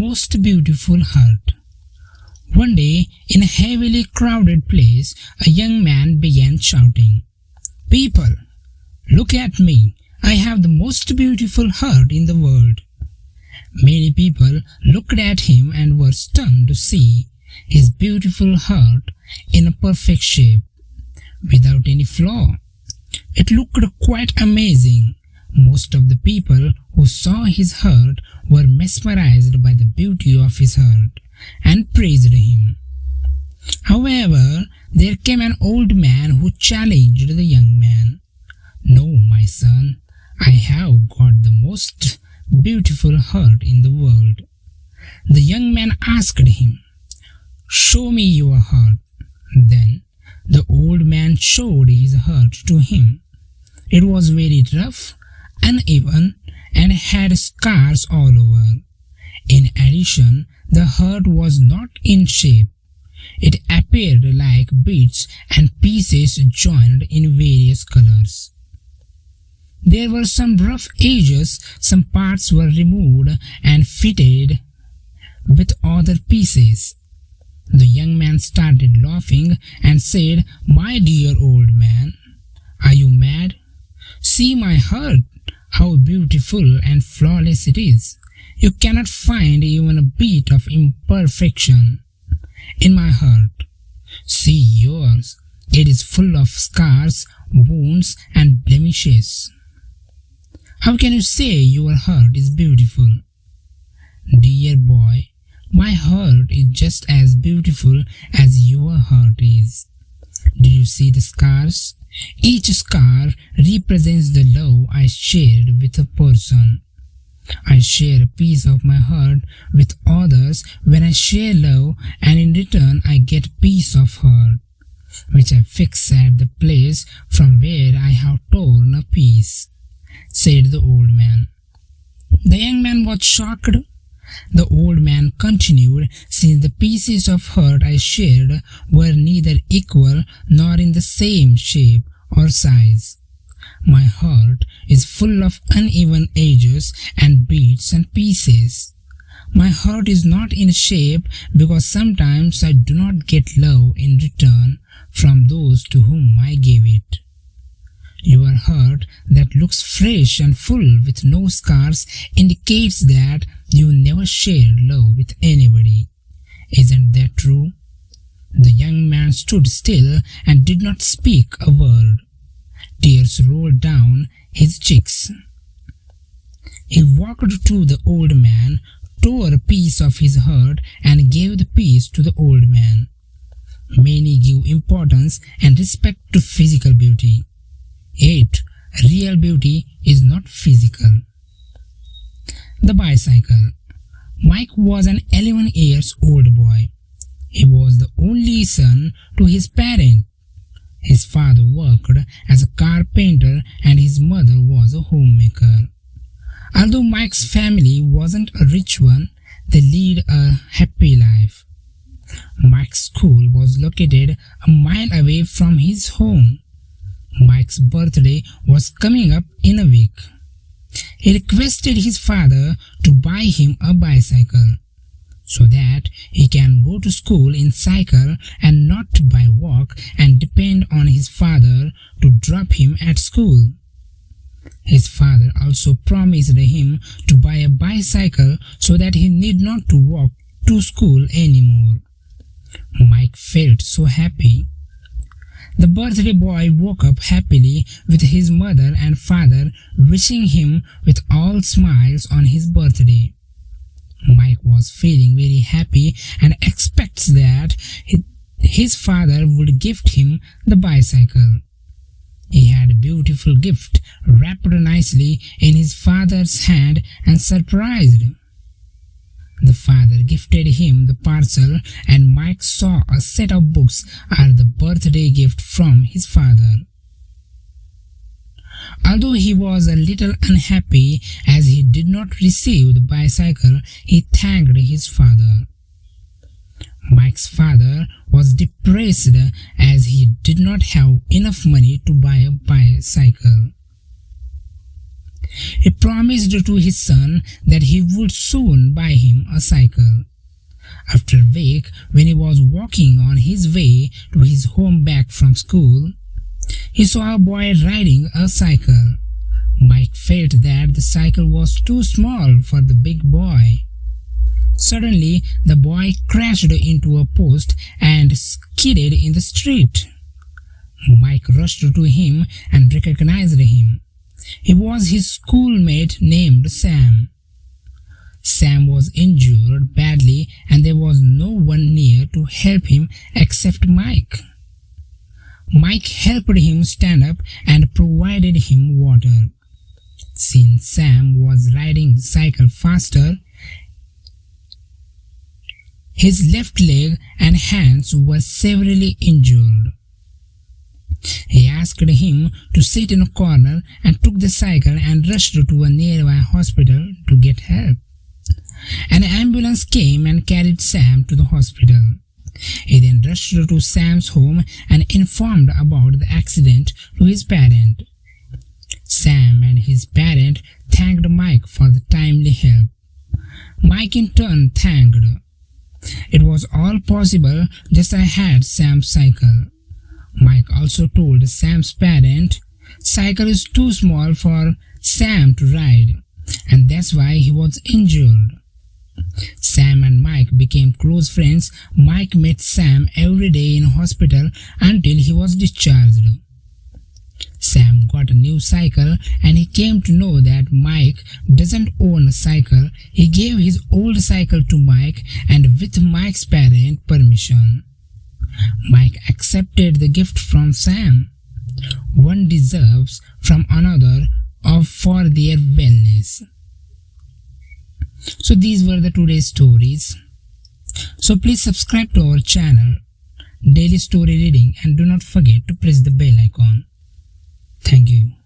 most beautiful heart. One day, in a heavily crowded place, a young man began shouting, "People, look at me! I have the most beautiful heart in the world." Many people looked at him and were stunned to see his beautiful heart in a perfect shape, without any flaw. It looked quite amazing. Most of the people who saw his heart were mesmerized by the beauty of his heart and praised him. However, there came an old man who challenged the young man. "No, my son, I have got the most beautiful heart in the world." The young man asked him, "Show me your heart." Then the old man showed his heart to him. It was very rough, uneven, and had scars all over. In addition, the heart was not in shape. It appeared like bits and pieces joined in various colors. There were some rough edges, some parts were removed and fitted with other pieces. The young man started laughing and said, "My dear old man, are you mad? See my heart, how beautiful and flawless it is. You cannot find even a bit of imperfection in my heart. See yours, it is full of scars, wounds, and blemishes. How can you say your heart is beautiful?" "Dear boy, my heart is just as beautiful as your heart is. Did you see the scars? Each scar represents the love I shared with a person. I share a piece of my heart with others when I share love, and in return I get piece of heart, which I fix at the place from where I have torn a piece," said the old man. The young man was shocked. The old man continued, "Since the pieces of heart I shared were neither equal nor in the same shape or size, my heart is full of uneven edges and bits and pieces. My heart is not in shape because sometimes I do not get love in return from those to whom I gave it. Your heart that looks fresh and full with no scars indicates that you never shared love with anybody. Isn't that true?" The young man stood still and did not speak a word. Tears rolled down his cheeks. He walked to the old man, tore a piece of his heart, and gave the piece to the old man. Many give importance and respect to physical beauty. Yet, real beauty is not physical. The bicycle. Mike was an 11 years old boy. He was the only son to his parents. His father worked as a carpenter and his mother was a homemaker. Although Mike's family wasn't a rich one, they led a happy life. Mike's school was located a mile away from his home. Mike's birthday was coming up in a week. He requested his father to buy him a bicycle so that he can go to school in cycle and not by walk and depend on his father to drop him at school. His father also promised him to buy a bicycle so that he need not to walk to school anymore. Mike felt so happy. The birthday boy woke up happily with his mother and father wishing him with all smiles on his birthday. Mike was feeling very happy and expects that his father would gift him the bicycle. He had a beautiful gift wrapped nicely in his father's hand and surprised. The father gifted him the parcel, and Mike saw a set of books as the birthday gift from his father. Although he was a little unhappy as he did not receive the bicycle, he thanked his father. Mike's father was depressed as he did not have enough money to buy a bicycle. He promised to his son that he would soon buy him a cycle. After a week, when he was walking on his way to his home back from school, he saw a boy riding a cycle. Mike felt that the cycle was too small for the big boy. Suddenly, the boy crashed into a post and skidded in the street. Mike rushed to him and recognized him. It was his schoolmate named Sam. Sam was injured badly and there was no one near to help him except Mike. Mike helped him stand up and provided him water. Since Sam was riding the cycle faster, his left leg and hands were severely injured. He asked him to sit in a corner and took the cycle and rushed to a nearby hospital to get help. An ambulance came and carried Sam to the hospital. He then rushed to Sam's home and informed about the accident to his parent. Sam and his parent thanked Mike for the timely help. Mike in turn thanked. It was all possible just I had Sam's cycle. Mike also told Sam's parent, cycle is too small for Sam to ride, and that's why he was injured. Sam and Mike became close friends. Mike met Sam every day in hospital until he was discharged. Sam got a new cycle and he came to know that Mike doesn't own a cycle. He gave his old cycle to Mike and with Mike's parent permission. Mike accepted the gift from Sam. One deserves from another for their wellness. So these were the today's stories. So please subscribe to our channel, Daily Story Reading, and do not forget to press the bell icon. Thank you.